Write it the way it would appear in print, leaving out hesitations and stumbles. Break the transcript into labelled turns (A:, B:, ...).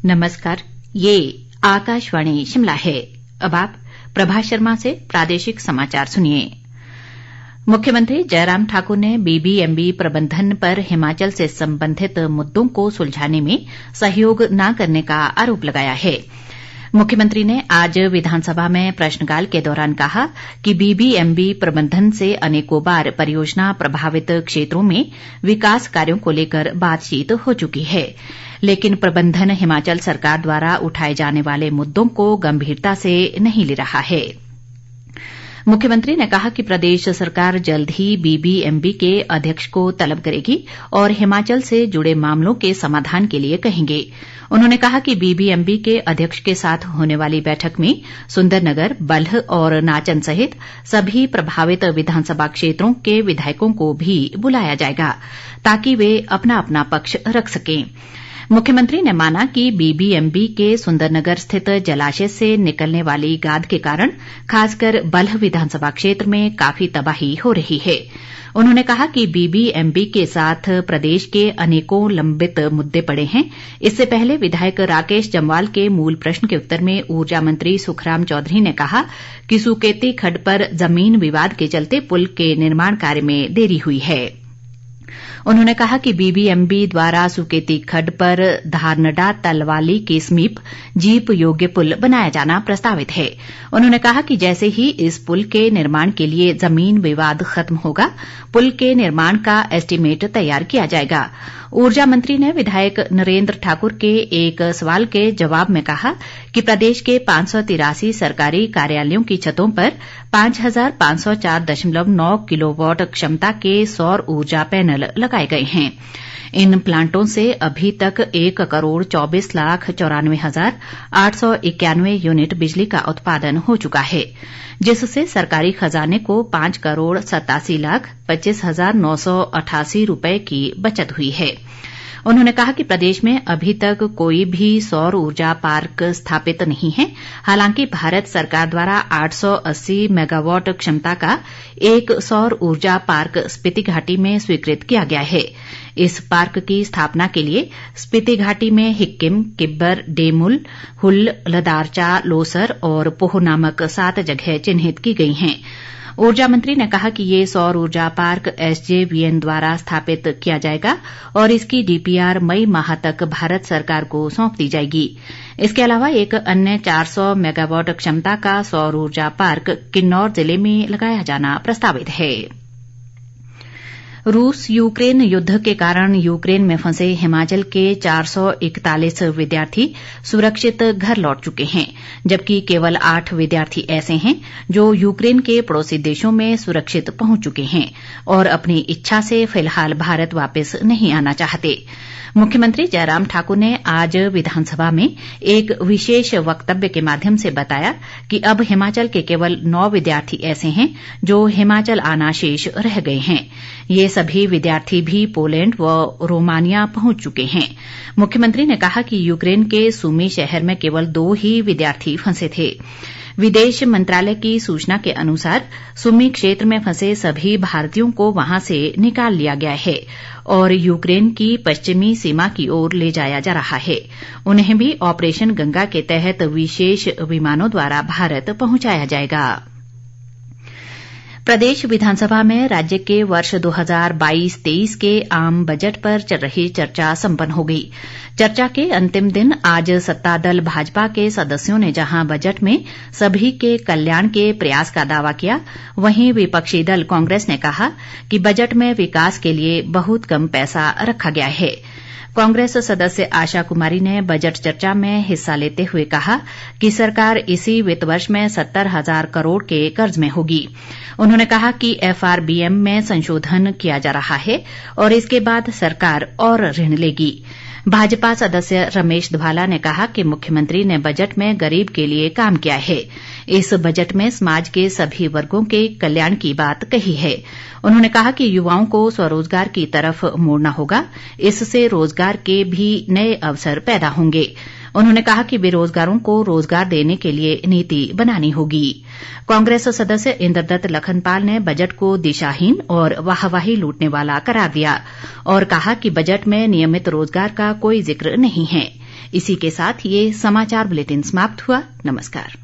A: नमस्कार, ये आकाशवाणी शिमला है। अब आप प्रभा शर्मा से प्रादेशिक समाचार सुनिए। मुख्यमंत्री जयराम ठाकुर ने बीबीएमबी प्रबंधन पर हिमाचल से संबंधित मुद्दों को सुलझाने में सहयोग न करने का आरोप लगाया है। मुख्यमंत्री ने आज विधानसभा में प्रश्नकाल के दौरान कहा कि बीबीएमबी प्रबंधन से अनेकों बार परियोजना प्रभावित क्षेत्रों में विकास कार्यों को लेकर बातचीत हो चुकी है, लेकिन प्रबंधन हिमाचल सरकार द्वारा उठाए जाने वाले मुद्दों को गंभीरता से नहीं ले रहा है। मुख्यमंत्री ने कहा कि प्रदेश सरकार जल्द ही बीबीएमबी के अध्यक्ष को तलब करेगी और हिमाचल से जुड़े मामलों के समाधान के लिए कहेंगे। उन्होंने कहा कि बीबीएमबी के अध्यक्ष के साथ होने वाली बैठक में सुंदरनगर, बल्ह और नाचन सहित सभी प्रभावित विधानसभा क्षेत्रों के विधायकों को भी बुलाया जाएगा ताकि वे अपना अपना पक्ष रख सकें। मुख्यमंत्री ने माना कि बीबीएमबी के सुंदरनगर स्थित जलाशय से निकलने वाली गाद के कारण खासकर बल्ह विधानसभा क्षेत्र में काफी तबाही हो रही है। उन्होंने कहा कि बीबीएमबी के साथ प्रदेश के अनेकों लंबित मुद्दे पड़े हैं। इससे पहले विधायक राकेश जम्वाल के मूल प्रश्न के उत्तर में ऊर्जा मंत्री सुखराम चौधरी ने कहा कि सुकेती खड्ड पर जमीन विवाद के चलते पुल के निर्माण कार्य में देरी हुई है। उन्होंने कहा कि बीबीएमबी द्वारा सुकेती खड्ड पर धारनडा तलवाली के समीप जीप योग्य पुल बनाया जाना प्रस्तावित है। उन्होंने कहा कि जैसे ही इस पुल के निर्माण के लिए जमीन विवाद खत्म होगा, पुल के निर्माण का एस्टीमेट तैयार किया जाएगा। ऊर्जा मंत्री ने विधायक नरेंद्र ठाकुर के एक सवाल के जवाब में कहा कि प्रदेश के 583 सरकारी कार्यालयों की छतों पर 5504.9 किलोवाट क्षमता के सौर ऊर्जा पैनल लगाए गए हैं। इन प्लांटों से अभी तक 1,24,94,891 यूनिट बिजली का उत्पादन हो चुका है, जिससे सरकारी खजाने को 5,87,25,988 रुपए की बचत हुई है। उन्होंने कहा कि प्रदेश में अभी तक कोई भी सौर ऊर्जा पार्क स्थापित नहीं है। हालांकि भारत सरकार द्वारा 880 मेगावाट क्षमता का एक सौर ऊर्जा पार्क स्पीति घाटी में स्वीकृत किया गया है। इस पार्क की स्थापना के लिए स्पीति घाटी में हिक्किम, किब्बर, डेमुल, हुल, लदारचा, लोसर और पोह नामक 7 जगह चिन्हित की गई हैं। ऊर्जा मंत्री ने कहा कि ये सौर ऊर्जा पार्क एसजेवीएन द्वारा स्थापित किया जाएगा और इसकी डीपीआर मई माह तक भारत सरकार को सौंप दी जाएगी। इसके अलावा एक अन्य 400 मेगावाट क्षमता का सौर ऊर्जा पार्क किन्नौर जिले में लगाया जाना प्रस्तावित है। रूस यूक्रेन युद्ध के कारण यूक्रेन में फंसे हिमाचल के 441 विद्यार्थी सुरक्षित घर लौट चुके हैं, जबकि केवल 8 विद्यार्थी ऐसे हैं जो यूक्रेन के पड़ोसी देशों में सुरक्षित पहुंच चुके हैं और अपनी इच्छा से फिलहाल भारत वापस नहीं आना चाहते। मुख्यमंत्री जयराम ठाकुर ने आज विधानसभा में एक विशेष वक्तव्य के माध्यम से बताया कि अब हिमाचल के केवल 9 विद्यार्थी ऐसे हैं जो हिमाचल आना शेष रह गए हैं। ये सभी विद्यार्थी भी पोलैंड व रोमानिया पहुंच चुके हैं। मुख्यमंत्री ने कहा कि यूक्रेन के सुमी शहर में केवल 2 ही विद्यार्थी फंसे थे। विदेश मंत्रालय की सूचना के अनुसार सुमी क्षेत्र में फंसे सभी भारतीयों को वहां से निकाल लिया गया है और यूक्रेन की पश्चिमी सीमा की ओर ले जाया जा रहा है। उन्हें भी ऑपरेशन गंगा के तहत विशेष विमानों द्वारा भारत पहुंचाया जाएगा। प्रदेश विधानसभा में राज्य के वर्ष 2022-23 के आम बजट पर चल रही चर्चा संपन्न हो गई। चर्चा के अंतिम दिन आज सत्ता दल भाजपा के सदस्यों ने जहां बजट में सभी के कल्याण के प्रयास का दावा किया, वहीं विपक्षी दल कांग्रेस ने कहा कि बजट में विकास के लिए बहुत कम पैसा रखा गया है। कांग्रेस सदस्य आशा कुमारी ने बजट चर्चा में हिस्सा लेते हुए कहा कि सरकार इसी वित्त वर्ष में 70,000 करोड़ के कर्ज में होगी। उन्होंने कहा कि एफआरबीएम में संशोधन किया जा रहा है और इसके बाद सरकार और ऋण लेगी। भाजपा सदस्य रमेश धवाला ने कहा कि मुख्यमंत्री ने बजट में गरीब के लिए काम किया है। इस बजट में समाज के सभी वर्गों के कल्याण की बात कही है। उन्होंने कहा कि युवाओं को स्वरोजगार की तरफ मोड़ना होगा, इससे रोजगार के भी नए अवसर पैदा होंगे। उन्होंने कहा कि बेरोजगारों को रोजगार देने के लिए नीति बनानी होगी। कांग्रेस सदस्य इंद्रदत्त लखनपाल ने बजट को दिशाहीन और वाहवाही लूटने वाला करार दिया और कहा कि बजट में नियमित रोजगार का कोई जिक्र नहीं है। इसी के साथ ये समाचार बुलेटिन समाप्त हुआ। नमस्कार।